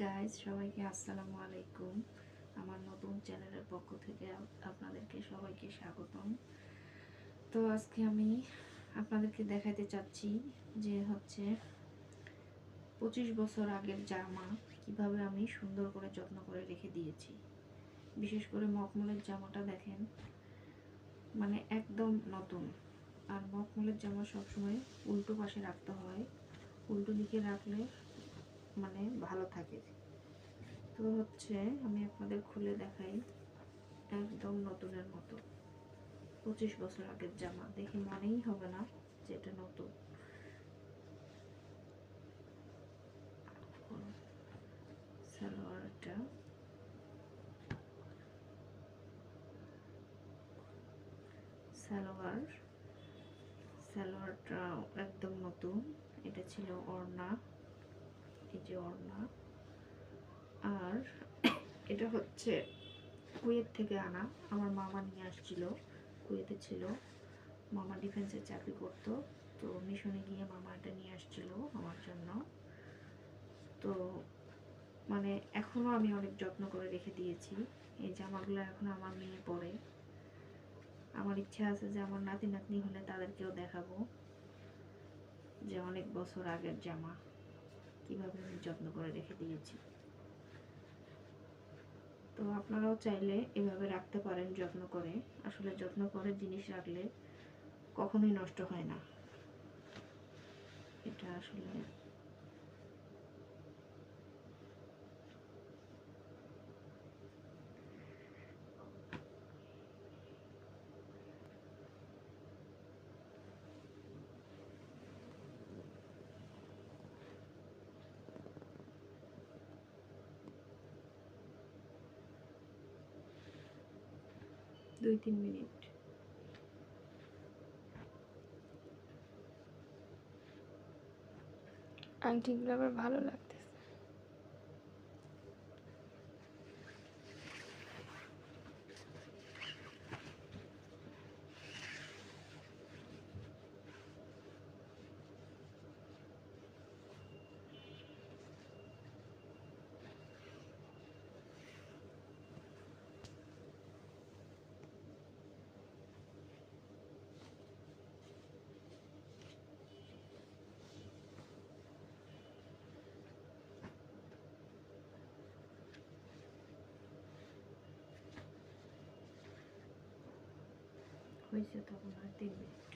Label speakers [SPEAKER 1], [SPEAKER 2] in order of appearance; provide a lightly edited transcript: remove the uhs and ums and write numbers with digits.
[SPEAKER 1] Guys, সবাইকে আসসালামু আলাইকুম। আমার নতুন চ্যানেলের পক্ষ থেকে আপনাদেরকে সবাইকে স্বাগতম। তো আজকে আমি আপনাদেরকে দেখাতে চাচ্ছি যে 25 বছর আগের জামা কিভাবে আমি সুন্দর করে যত্ন করে রেখে দিয়েছি। বিশেষ করে মখমলের জামাটা দেখেন, মানে একদম নতুন। আর মখমলের জামা সবসময় উল্টো পাশে রাখতে হয়, উল্টো দিকে রাখলে মানে ভালো থাকে। তো আমি আপনাদের খুলে দেখাই, একদম নতুনের মতো। 25 বছর আগের জামা, দেখে মনেই হবে না যে এটা নতুন। সালোয়ারটা সালোয়ারটা একদম নতুন। এটা ছিল ওড়না, এই যে ওড়না। আর এটা কুয়েত থেকে আনা, আমার মামা নিয়ে আসছিল। কুয়েতে ছিল, মামা ডিফেন্সের চাকরি করতো, তো মিশনে গিয়ে মামা এটা নিয়ে আসছিল আমার জন্য। তো মানে এখনো আমি অনেক যত্ন করে রেখে দিয়েছি। এই জামাগুলো এখন আমার মেয়ে পরে। আমার ইচ্ছা আছে যে আমার নাতি নাতনি হলে তাদেরকেও দেখাবো যে অনেক বছর আগের জামা কিভাবে আমি যত্ন করে রেখে দিয়েছি। তো আপনারাও চাইলে এভাবে রাখতে পারেন যত্ন করে। আসলে যত্ন করে জিনিস রাখলে কখনোই নষ্ট হয় না। এটা আসলে 2-3 মিনিট।
[SPEAKER 2] আংটিগুলো আবার ভালো লাগতেছে।
[SPEAKER 1] হয়েছে তখন আর 3 মিনিট।